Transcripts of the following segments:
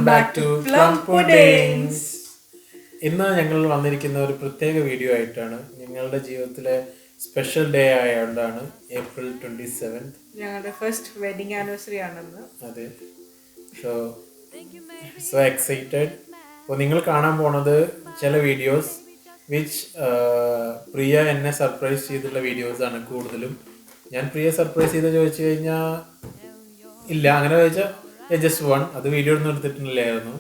back to Plum Puddings. ഇന്ന് ഞങ്ങൾ വന്നിരിക്കുന്ന ഒരു പ്രത്യേക വീഡിയോ ആയിട്ടാണ്. ഞങ്ങളുടെ ജീവിതത്തിലെ സ്പെഷ്യൽ ഡേ ആയതുകൊണ്ടാണ് April 27th. ഞങ്ങളുടെ ഫസ്റ്റ് വെഡിങ് ആനിവേഴ്സറി ആണെന്ന്. അതെ. So excited. അപ്പോൾ നിങ്ങൾ കാണാൻ പോണത് ചില വീഡിയോസ് വിച്ച് പ്രിയ എന്നെ സർപ്രൈസ് ചെയ്തിട്ടുള്ള വീഡിയോസ് ആണ് കൂടുതലും. ഞാൻ പ്രിയ സർപ്രൈസ് ചെയ്ത് ചോദിച്ചു കഴിഞ്ഞാൽ ഇല്ല, അങ്ങനെ ചോദിച്ചാൽ ജസ്റ്റ് വൺ, അത് വീഡിയോ ഒന്നും എടുത്തിട്ടില്ലായിരുന്നു.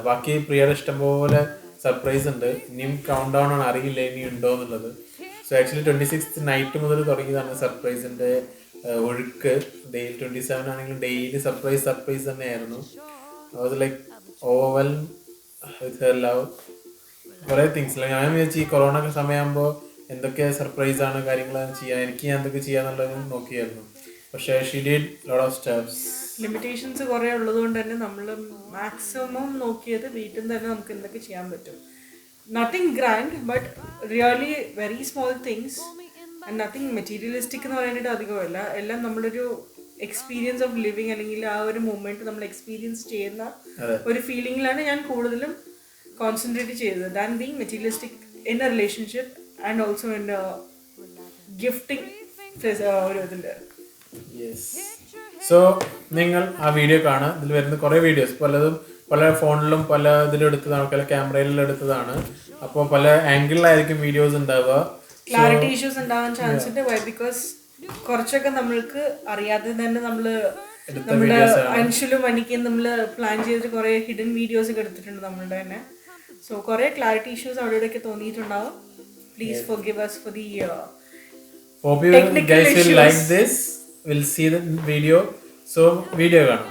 ബാക്കി പ്രിയയുടെ ഇഷ്ടംപോലെ സർപ്രൈസ് ഉണ്ട്. ഇനിയും കൗണ്ട് ഡൗൺ ആണ്, അറിയില്ല ഇനി ഉണ്ടോ എന്നുള്ളത്. സോ ആക്ച്വലി 26th നൈറ്റ് മുതൽ തുടങ്ങിയതാണ് സർപ്രൈസിൻ്റെ ഒഴുക്ക്. ഡെയിലി 27 ആണെങ്കിലും ഡെയിലി സർപ്രൈസ് തന്നെയായിരുന്നു. അത് like overwhelm with her love. കുറേ തിങ്സ് ഞാൻ വിചാരിച്ചു ഈ കൊറോണ സമയമാകുമ്പോൾ എന്തൊക്കെ സർപ്രൈസാണ് കാര്യങ്ങളാണ് ചെയ്യാൻ, എനിക്ക് ഞാൻ എന്തൊക്കെ ചെയ്യാന്നുള്ളത് നോക്കിയായിരുന്നു. പക്ഷേ she did lot of steps. Limitations കുറേ ഉള്ളത് കൊണ്ട് തന്നെ നമ്മൾ മാക്സിമം നോക്കിയത് വീട്ടിൽ നിന്ന് തന്നെ നമുക്ക് എന്തൊക്കെ ചെയ്യാൻ പറ്റും. Nothing grand but really very small things and nothing materialistic എന്ന് പറയാനായിട്ട് അധികമല്ല. എല്ലാം നമ്മളൊരു എക്സ്പീരിയൻസ് ഓഫ് ലിവിങ് അല്ലെങ്കിൽ ആ ഒരു മൂമെൻറ്റ് നമ്മൾ എക്സ്പീരിയൻസ് ചെയ്യുന്ന ഒരു ഫീലിങ്ങിലാണ് ഞാൻ കൂടുതലും കോൺസെൻട്രേറ്റ് ചെയ്തത് than being materialistic in A relationship and also in gifting ഒരു ഇതിൻ്റെ. സോ നിങ്ങൾ ആ വീഡിയോ കാണുക. ഇതിൽ വരുന്ന കുറേ വീഡിയോസ് പലതും പല ഫോണിലും പല ഇതിലും എടുത്തതാണ്, പല ക്യാമറയിലും എടുത്തതാണ്. അപ്പോൾ പല ആംഗിളിലായിരിക്കും വീഡിയോസ് ഉണ്ടാവുക. ക്ലാരിറ്റി ഇഷ്യൂസ് ഉണ്ടാവാൻ ചാൻസ് ഉണ്ട്. വൈ ബിക്കോസ് കുറച്ചൊക്കെ നമ്മൾക്ക് അറിയാതെ തന്നെ നമ്മുടെ അൻഷുലും അനിക്കും നമ്മൾ പ്ലാൻ ചെയ്തിട്ട് കുറേ ഹിഡൻ വീഡിയോസ് ഒക്കെ എടുത്തിട്ടുണ്ട് നമ്മളുടെ തന്നെ. സോ കുറേ ക്ലാരിറ്റി ഇഷ്യൂസ് അവിടെ ഇവിടെയൊക്കെ തോന്നിയിട്ടുണ്ടാവും. Please forgive us for the hope you guys will like this. We'll see the video. So video കാണാം.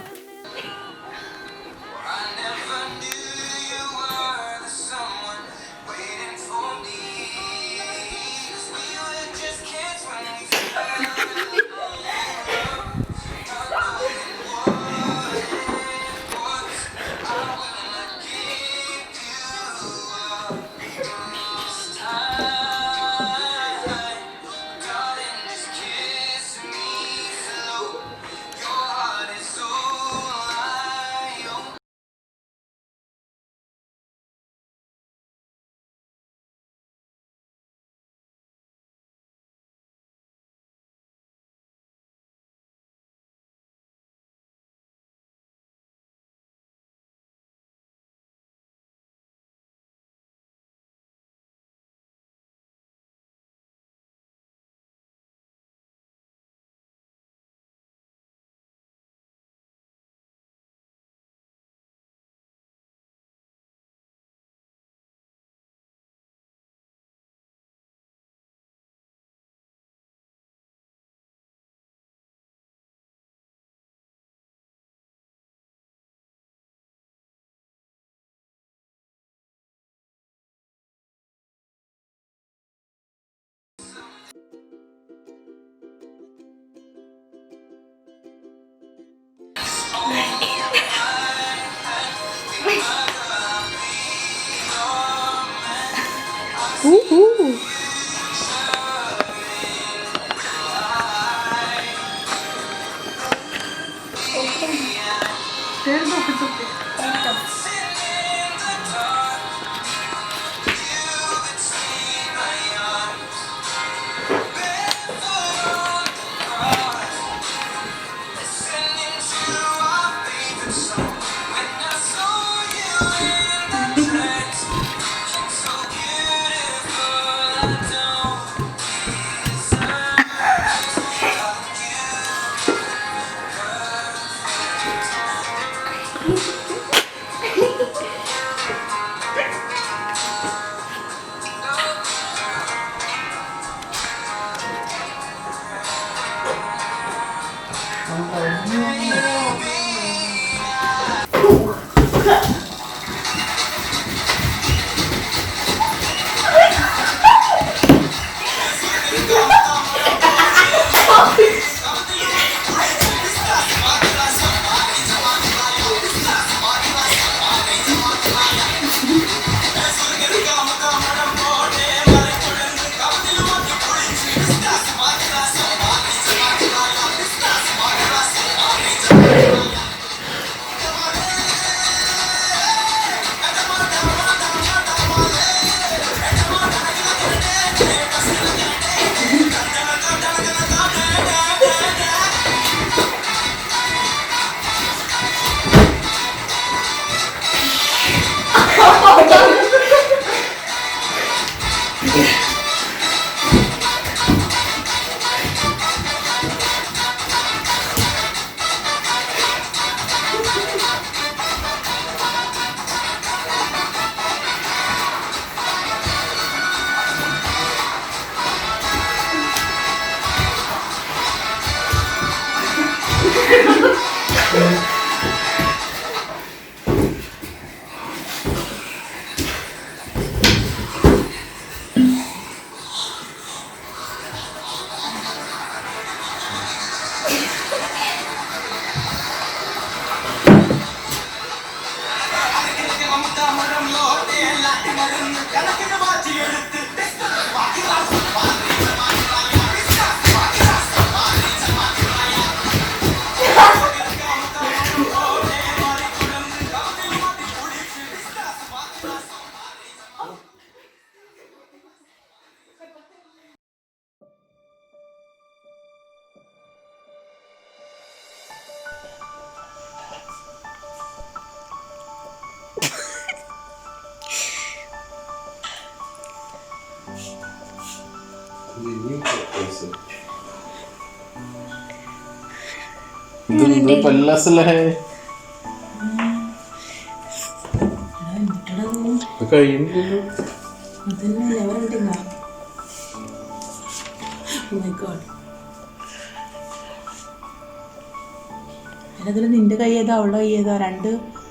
അതിൽ നിന്റെ കൈ ഏതാ അവളുടെ കൈ ഏതാ? രണ്ട്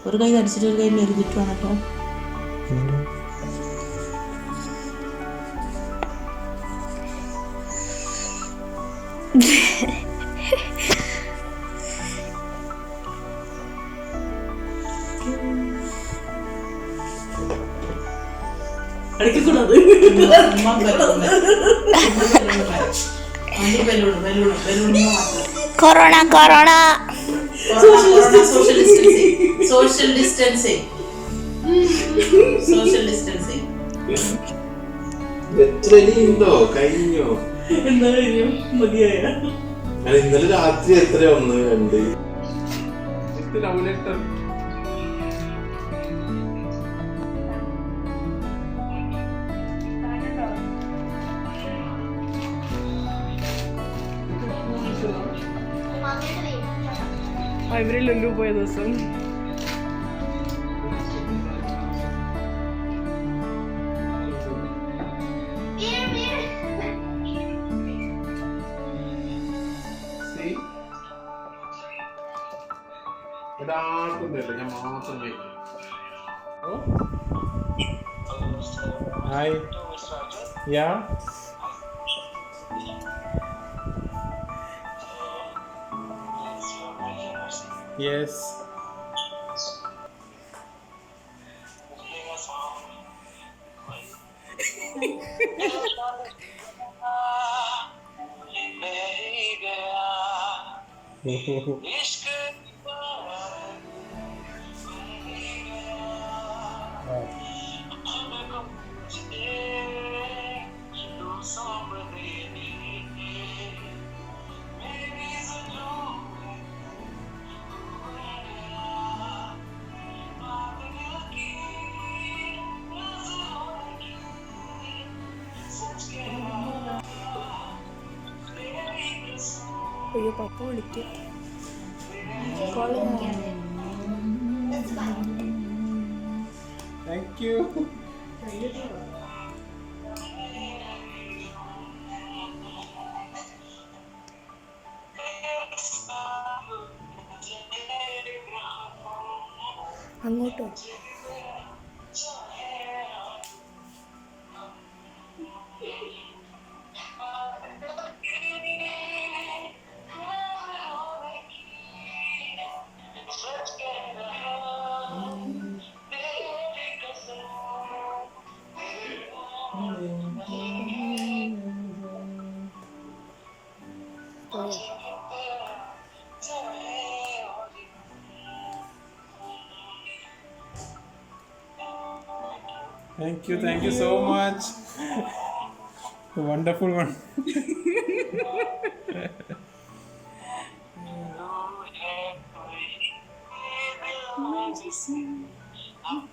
ഒരു കൈ തടിച്ചിട്ട് ഒരു കൈ മെരുതിട്ടുവാണ് കേട്ടോ. Corona corona social distancing. ഉണ്ടോ കഴിഞ്ഞോ? എന്താ കഴിഞ്ഞു? മതിയായ ഇന്നലെ രാത്രി എത്ര 1 2 ലവ് ലെറ്റർ. ഇവര് ലുലു പോയ ദിവസം ഞാൻ മാത്രം ഹായ് യാ yes അയ്യോ പപ്പ വിളിക്കും. Thank you. അങ്ങോട്ടോ? Thank you so much. Wonderful one. Thank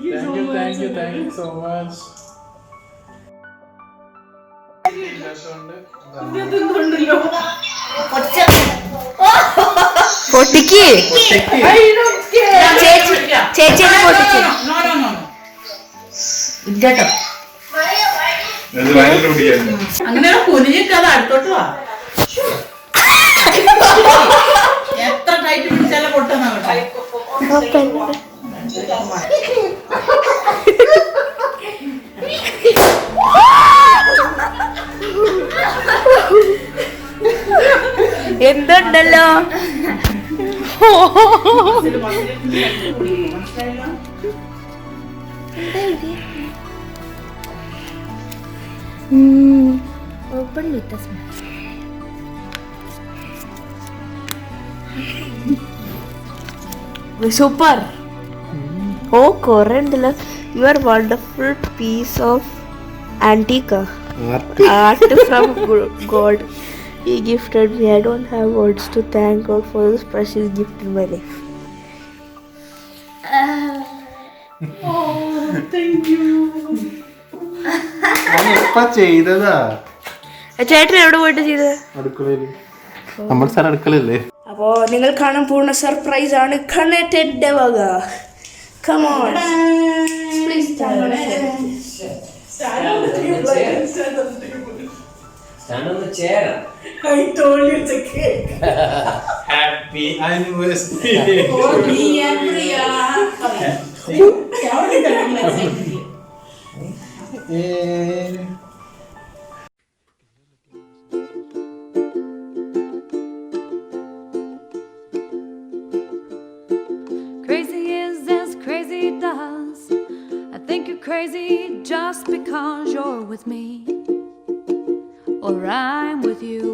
you so much. Thank you so much. പൊട്ടിക്ക് ചേച്ചി പൊട്ടിച്ച് അങ്ങനെ കുനിഞ്ഞിട്ട് അത് അടുത്തോട്ട് വാ. എത്ര ടൈറ്റ് പിടിച്ചാലും പൊട്ടുന്ന എന്തുണ്ടല്ലോ ഓപ്പൺ വിത്ത് സൂപ്പർ ഓ കൊറേ ഉണ്ടല്ലോ you are wonderful piece of antique art from God. He gifted me. I don't have words to thank God for this precious gift in my life. ചെയ്തതാ ചേട്ടൻ എവിടെ പോയിട്ട് ചെയ്തത്? അടുക്കളയില്. നമ്മൾ സാർ അടുക്കളയല്ലേ? അപ്പോൾ നിങ്ങൾ കാണാൻ പോകുന്ന സർപ്രൈസ് ആണ് കണക്റ്റഡ് വക. Come on. Please stand on the Stand on the chair. I told you it's a cake. Happy anniversary. Crazy is as crazy does. I think you're crazy just because you're with me, or I'm with you.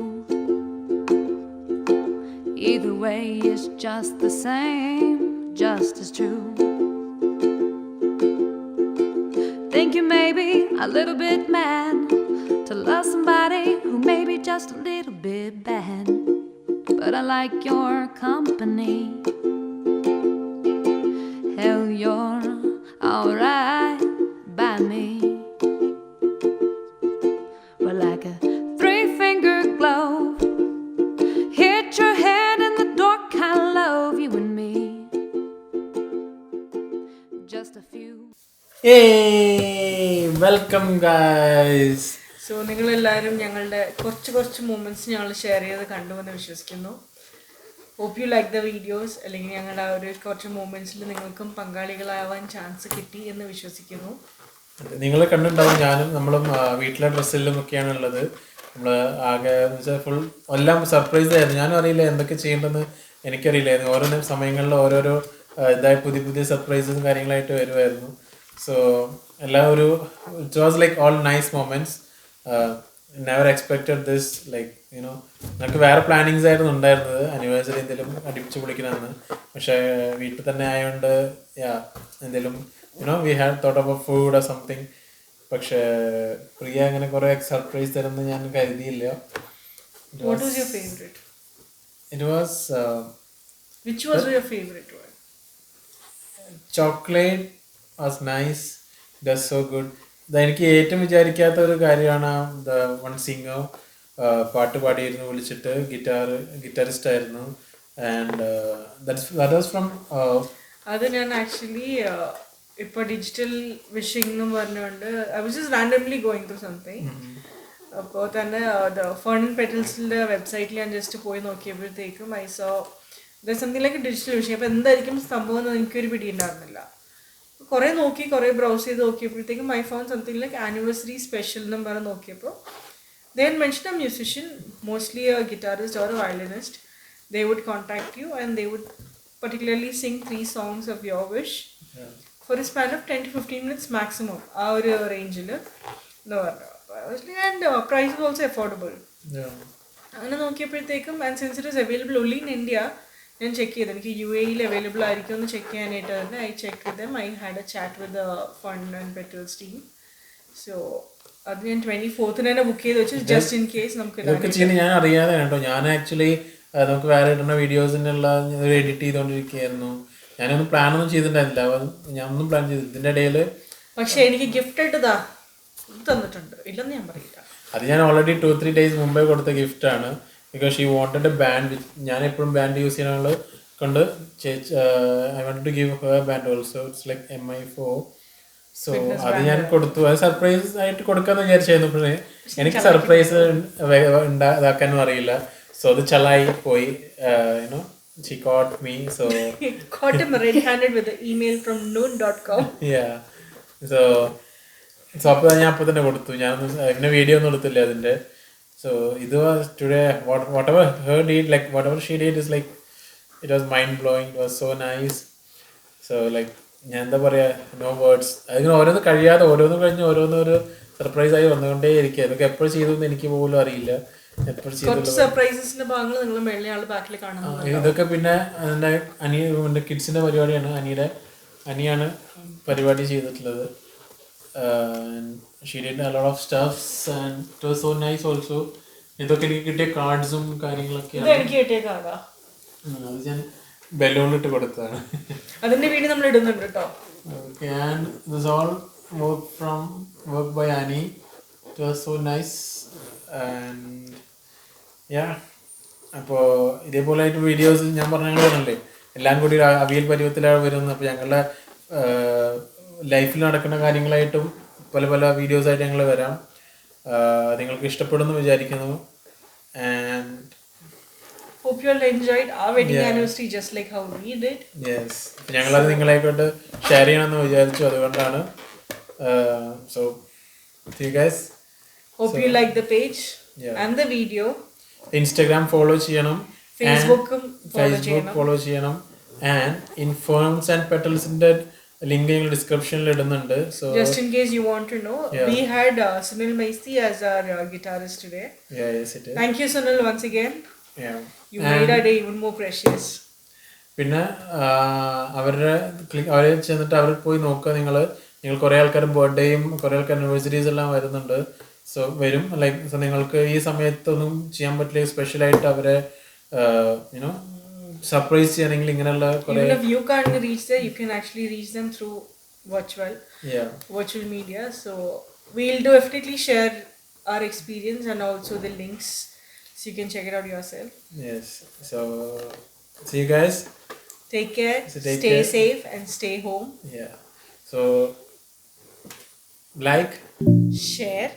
Either way is just the same, just as true. Think you may be a little bit mad to love somebody who may be just a little bit bad, but I like your company. Hell, you're alright by me. We're like a three-finger glove, hit your head in the door, kind of love you and me. Just a few. Hey, welcome guys. So നിങ്ങളെല്ലാവരും ഞങ്ങളുടെ കുറച്ച് moments ഞങ്ങൾ share ചെയ്ത് കണ്ടുവെന്ന് വിശ്വസിക്കുന്നു. Hope you like the videos. അല്ലെങ്കിൽ ഞങ്ങളുടെ ആ ഒരു കുറച്ച് മൂമെൻറ്റ്സിൽ നിങ്ങൾക്കും പങ്കാളികളാവാൻ ചാൻസ് കിട്ടി എന്ന് വിശ്വസിക്കുന്നു. നിങ്ങൾ കണ്ടിട്ടുണ്ടാവും, ഞാനും നമ്മളും വീട്ടിലെ ഡ്രസ്സിലും ഒക്കെയാണ് ഉള്ളത്. നമ്മൾ ആകെ എന്ന് വെച്ചാൽ ഫുൾ എല്ലാം സർപ്രൈസ് ആയിരുന്നു. ഞാനും അറിയില്ല എന്തൊക്കെ ചെയ്യേണ്ടതെന്ന് എനിക്കറിയില്ലായിരുന്നു. ഓരോ സമയങ്ങളിൽ ഓരോരോ ഇതായി പുതിയ സർപ്രൈസും കാര്യങ്ങളായിട്ട് വരുമായിരുന്നു. സോ എല്ലാം ഒരു it was like all nice moments. Never expected this like you know. നമുക്ക് വേറെ പ്ലാനിങ്സ് ആയിരുന്നു ഉണ്ടായിരുന്നത്, ആനിവേഴ്സറി എന്തെങ്കിലും അടിപ്പിച്ച് പൊളിക്കണമെന്ന്. പക്ഷേ വീട്ടിൽ തന്നെ ആയതുകൊണ്ട് എന്തെങ്കിലും you know we had thought of food or something. പക്ഷേ പ്രിയ അങ്ങനെ കുറേ സർപ്രൈസ് തരുമെന്ന് ഞാൻ കരുതിയില്ല. What was your favorite? It was Which was your favorite one? chocolate was nice, does so good. എനിക്ക് ഏറ്റവും വിചാരിക്കാത്ത ഒരു കാര്യമാണ് വൺ സിംഗർ പാട്ട് പാടിയിരുന്നു വിളിച്ചിട്ട് ഗിറ്റാറിസ്റ്റ് ആയിരുന്നു. ആൻഡ് ദാറ്റ് വാസ് ഫ്രം അത് ഞാൻ ആക്ച്വലി ഇപ്പോൾ ഡിജിറ്റൽ വിഷിംഗ് എന്നും പറഞ്ഞുകൊണ്ട് I was just randomly going through something. അപ്പോൾ തന്നെ ഫൺ പെറ്റൽസിൻ്റെ വെബ്സൈറ്റിൽ ഞാൻ ജസ്റ്റ് പോയി നോക്കിയപ്പോഴത്തേക്കും I saw something like digital wishing. അപ്പോൾ എന്തായിരിക്കും സംഭവം എന്ന് എനിക്കൊരു പിടി ഉണ്ടായിരുന്നില്ല. കുറേ നോക്കി, കുറേ ബ്രൗസ് ചെയ്ത് നോക്കിയപ്പോഴത്തേക്കും I found something like anniversary special എന്നും പറഞ്ഞ് നോക്കിയപ്പോൾ they had mentioned a musician, mostly a guitarist or a violinist. They would contact you and they would particularly sing 3 songs of your wish for a span of 10 to 15 minutes maximum. ആ ഒരു റേഞ്ചിൽ എന്ന് പറഞ്ഞു. And price is also affordable. അങ്ങനെ നോക്കിയപ്പോഴത്തേക്കും and since it is available only in India, ഞാൻ check ചെയ്തു എനിക്ക് UAE അവൈലബിൾ ആയിരിക്കും എന്ന് ചെക്ക് ചെയ്യാനായിട്ട് തന്നെ I check with them. I had a chat with the fund and petals team. So അത് ഞാൻ 24th തന്നെ ബുക്ക് ചെയ്ത് വെച്ചു, ജസ്റ്റ് ഇൻ കേസ് നമുക്ക് ഇതൊക്കെ ചെയ്യുന്നത് ഞാൻ അറിയാതെ കേട്ടോ. ഞാൻ ആക്ച്വലി നമുക്ക് വേറെ ഇടുന്ന വീഡിയോസിനുള്ള എഡിറ്റ് ചെയ്തുകൊണ്ടിരിക്കുകയായിരുന്നു. ഞാനൊന്നും പ്ലാനൊന്നും ചെയ്തിട്ടുണ്ടായിരുന്നില്ല. ഞാനൊന്നും പ്ലാൻ ചെയ്തില്ല ഇതിൻ്റെ ഇടയിൽ. പക്ഷെ എനിക്ക് ഗിഫ്റ്റ് ആയിട്ട് തന്നിട്ടുണ്ട്, ഇല്ലെന്ന് ഞാൻ പറയില്ല. അത് ഞാൻ ഓൾറെഡി 2-3 days മുമ്പേ കൊടുത്ത ഗിഫ്റ്റാണ്. Because she wanted a band. ഞാൻ എപ്പോഴും ബാൻഡ് യൂസ് ചെയ്യാനുള്ള കൊണ്ട് I want to give her band also. It's like MI4. So അത് ഞാൻ കൊടുത്തു. അത് സർപ്രൈസ് ആയിട്ട് കൊടുക്കാന്ന് വിചാരിച്ചായിരുന്നു. പക്ഷേ എനിക്ക് സർപ്രൈസ് ഇതാക്കാനും അറിയില്ല. സോ അത് ചലായി പോയി. You know she caught me. So caught him red-handed with the email from noon.com. yeah. So അപ്പോൾ ഞാൻ അപ്പോൾ തന്നെ കൊടുത്തു. ഞാനൊന്നും പിന്നെ വീഡിയോ ഒന്നും എടുത്തില്ല അതിൻ്റെ. സോ ഇത് today whatever her did, like whatever she did is like it was mind blowing. It was so nice. So like ഞാൻ എന്താ പറയുക, നോ വേർഡ്സ്. അതിങ്ങനെ ഓരോന്ന് കഴിയാതെ ഓരോന്ന് കഴിഞ്ഞ് ഓരോന്നൊരു സർപ്രൈസായി വന്നുകൊണ്ടേ ഇരിക്കുക. ഇതൊക്കെ എപ്പോഴും ചെയ്തു എനിക്ക് പോലും അറിയില്ല. എപ്പോഴും ചെയ്തു സർപ്രൈസസിന്റെ ഭാഗങ്ങൾ നിങ്ങൾ മേളിൽ ബാക്കിൽ കാണുന്നത്. ഇതൊക്കെ പിന്നെ എൻ്റെ എൻ്റെ കിഡ്സിൻ്റെ പരിപാടിയാണ്. അനിയാണ് പരിപാടി ചെയ്തിട്ടുള്ളത്. She did a lot of stuffs and it was so nice also. ഇതൊക്കെ എനിക്ക് കിട്ടിയ കാർഡ്സും കാര്യങ്ങളൊക്കെയാണ്. എനിക്ക് കിട്ടിയ കാർഡാ. അത് ഞാൻ ബലൂണിട്ട് കൊടുത്തതാണ്. അതിന്റെ വീഡിയോ നമ്മൾ ഇടുന്നുണ്ട് കേട്ടോ. Okay, and this is all work by Annie. It was so nice. And yeah, അപ്പോൾ ഇതേപോലെയായിട്ട് വീഡിയോസ് ഞാൻ പറഞ്ഞല്ലേ എല്ലാം കൂടി അവിയൽ പരുവത്തിലാണ് വരുന്നത്. അപ്പോൾ ഞങ്ങളുടെ ലൈഫിൽ നടക്കുന്ന കാര്യങ്ങളായിട്ടും പല പല വീഡിയോസായിട്ട് ഞങ്ങൾ വരാം. നിങ്ങൾക്ക് ഇഷ്ടപ്പെടുമെന്ന് വിചാരിക്കുന്നു. And hope you all enjoyed our wedding anniversary just like how we did. Yes, ഞങ്ങളത് നിങ്ങളെക്കൊണ്ട് ഷെയർ ചെയ്യണമെന്ന് വിചാരിച്ചു, അതുകൊണ്ടാണ്. So see you guys. Hope you like the page and the video. Instagram follow ചെയ്യണം, Facebook follow ചെയ്യണം. And in Ferns and Petals ന്റെ link ഞങ്ങൾ ഡിസ്ക്രിപ്ഷനിൽ ഇടുന്നുണ്ട്. So just in case you want to know, we had Sunil Maisi as our guitarist today. Yes, it is. Thank you Sunil once again. Yeah. You made our day even more precious. പിന്നെ അവരെ ചെന്നിട്ട് അവർ പോയി നോക്കുക. നിങ്ങൾ കുറേ ആൾക്കാർ ബർത്ത്ഡേയും കുറേ ആൾക്കാർ ആനിവേഴ്സറീസ് എല്ലാം വരുന്നുണ്ട്. സോ വരും ലൈക്ക് സോ നിങ്ങൾക്ക് ഈ സമയത്തൊന്നും ചെയ്യാൻ പറ്റില്ല. സ്പെഷ്യലായിട്ട് അവരെ യുനോ സർപ്രൈസ് ചെയ്യണമെങ്കിൽ ഇങ്ങനെയുള്ള കുറേ even if you can't reach there, you can actually reach them through virtual media. So we'll definitely share our experience and also the links so you can check it out yourself. Yes, so see you guys. Take care, stay safe and stay home. Yeah, so like, share,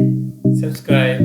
subscribe.